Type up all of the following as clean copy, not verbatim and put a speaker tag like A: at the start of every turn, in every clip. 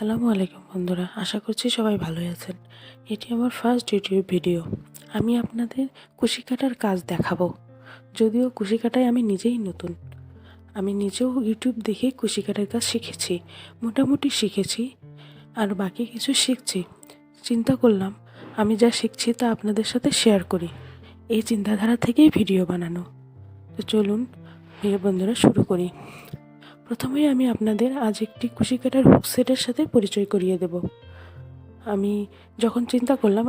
A: আসসালামুআলাইকুম বন্ধুরা, আশা করছি সবাই ভালো আছেন। এটি আমার ফার্স্ট ইউটিউব ভিডিও। আমি আপনাদের কুশি কাটার কাজ দেখাবো। যদিও কুশি কাটায় আমি নিজেই নতুন, আমি নিজেও ইউটিউব দেখেই কুশি কাটার কাজ শিখেছি, মোটামুটি শিখেছি, আর বাকি কিছু শিখছি। চিন্তা করলাম আমি যা শিখছি তা আপনাদের সাথে শেয়ার করি, এই চিন্তাধারা থেকেই ভিডিও বানানো। তো চলুন প্রিয় বন্ধুরা শুরু করি। প্রথমেই আমি আপনাদের আজ একটি কুশি কাটার হুক সেটের সাথে পরিচয় করিয়ে দেব। আমি যখন চিন্তা করলাম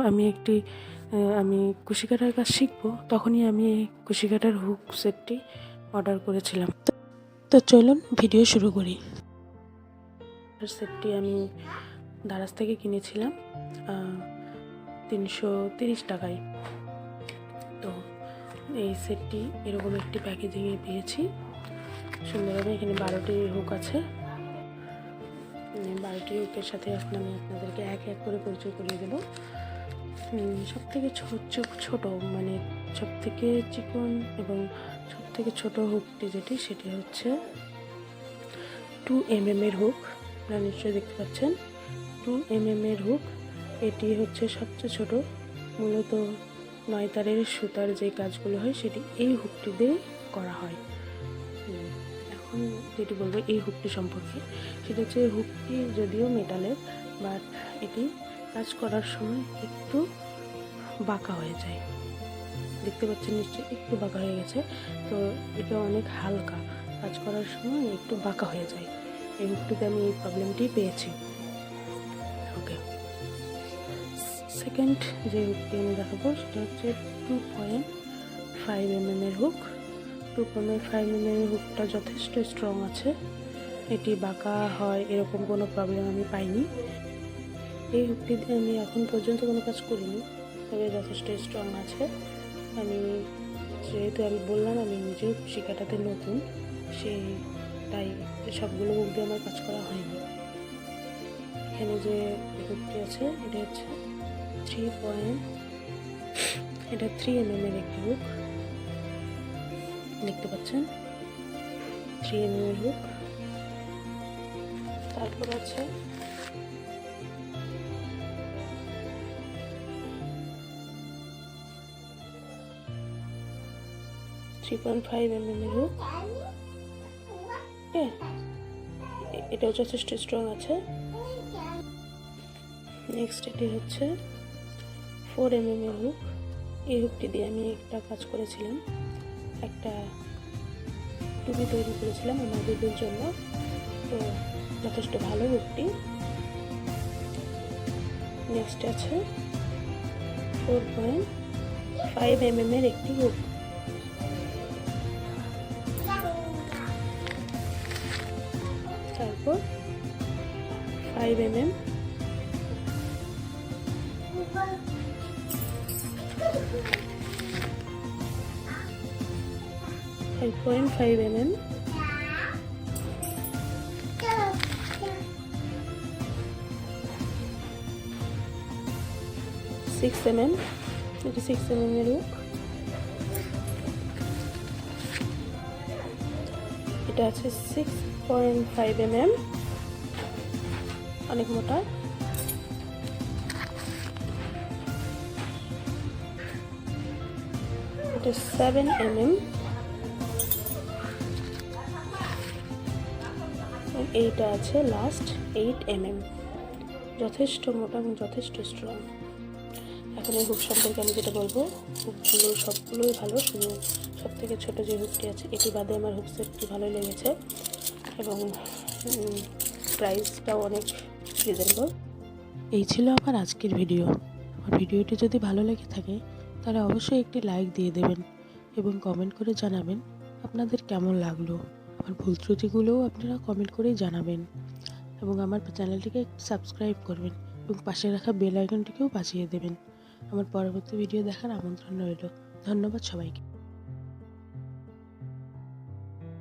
A: আমি কুশি কাটার কাজ শিখবো, তখনই আমি এই কুশি কাটার হুক সেটটি অর্ডার করেছিলাম। তো চলুন ভিডিও শুরু করি। সেটটি আমি দারাজ থেকে কিনেছিলাম 330 টাকায়। তো এই সেটটি এরকম একটি প্যাকেজিংয়ে পেয়েছি সুন্দরভাবে। এখানে 12টি হুক আছে। 12টি হুকের সাথে এখন আমি আপনাদেরকে এক এক করে পরিচয় করিয়ে দেবো। সব থেকে ছোট মানে সব থেকে চিকন এবং সব থেকে ছোট হুকটি সেটি হচ্ছে 2 mm এর হুক। আপনারা নিশ্চয়ই দেখতে পাচ্ছেন 2 mm এর হুক। এটি হচ্ছে সবচেয়ে ছোট। মূলত 9 তারের সুতার যে কাজগুলো হয় সেটি এই হুকটি দিয়ে করা হয়। এখন যেটি বলবো এই হুকটি সম্পর্কে, সেটা হচ্ছে হুকটি যদিও মেটালের, বাট এটি কাজ করার সময় একটু বাঁকা হয়ে যায়। দেখতে পাচ্ছেন নিশ্চয়ই একটু বাঁকা হয়ে গেছে। তো এটা অনেক হালকা, কাজ করার সময় একটু বাঁকা হয়ে যায়। এই হুকটিতে আমি এই প্রবলেমটি পেয়েছি। ওকে, সেকেন্ড যে হুকটি আমি দেখাবো সেটা হচ্ছে 2.5 mm এর হুক। 2.5 mm এর হুকটা যথেষ্ট স্ট্রং আছে। এটি বাঁকা হয় এরকম কোনো প্রবলেম আমি পাইনি। এই হুকটি দিয়ে আমি এখন পর্যন্ত কোনো কাজ করিনি, তবে যথেষ্ট স্ট্রং আছে। যেহেতু আমি বললাম আমি নিজেও কুশি কাটাতে নতুন, তাই সবগুলো হুক দিয়ে আমার কাজ করা হয়নি। এখানে যে হুকটি আছে এটা হচ্ছে 3 mm এর একটি হুক। দেখতে পাচ্ছেন 3 mm এর হুক। তারপর আছে 3.5 mm এর হুক। এটাও যথেষ্ট স্ট্রং আছে। নেক্সট এটি হচ্ছে 4 mm এর হুক। এই হুকটি দিয়ে আমি একটা কাজ করেছিলাম, একটা টুপি তৈরি করেছিলাম আমার বেবির জন্য। তো যথেষ্ট ভালো হুকটি। নেক্সট আছে 4.5 mm এর একটি হুক। তারপর 5 mm, 5.5 mm, 6 mm, এটি 6 mm এর হুক। এটা আছে 6.5 mm, অনেক মোটা। এটা 7 mm, এইটা আছে লাস্ট 8 mm। যথেষ্ট মোটা এবং যথেষ্ট স্ট্রং। এখন এই হুক সম্পর্কে আমি যেটা বলবো, হুকগুলো সবগুলোই ভালো, শুধু সব থেকে ছোটো যে হুকটি আছে এটি বাদে আমার হুক সেটটি ভালোই লেগেছে এবং প্রাইসটাও অনেক রিজনেবল। এই ছিল আমার আজকের ভিডিও। আমার ভিডিওটি যদি ভালো লেগে থাকে তাহলে অবশ্যই একটি লাইক দিয়ে দেবেন এবং কমেন্ট করে জানাবেন আপনাদের কেমন লাগলো। আমার ভুল ত্রুটিগুলোও আপনারা কমেন্ট করেই জানাবেন এবং আমার চ্যানেলটিকে সাবস্ক্রাইব করবেন এবং পাশে রাখা বেল আইকনটিকেও বাজিয়ে দেবেন। আমার পরবর্তী ভিডিও দেখার আমন্ত্রণ রইল। ধন্যবাদ সবাইকে।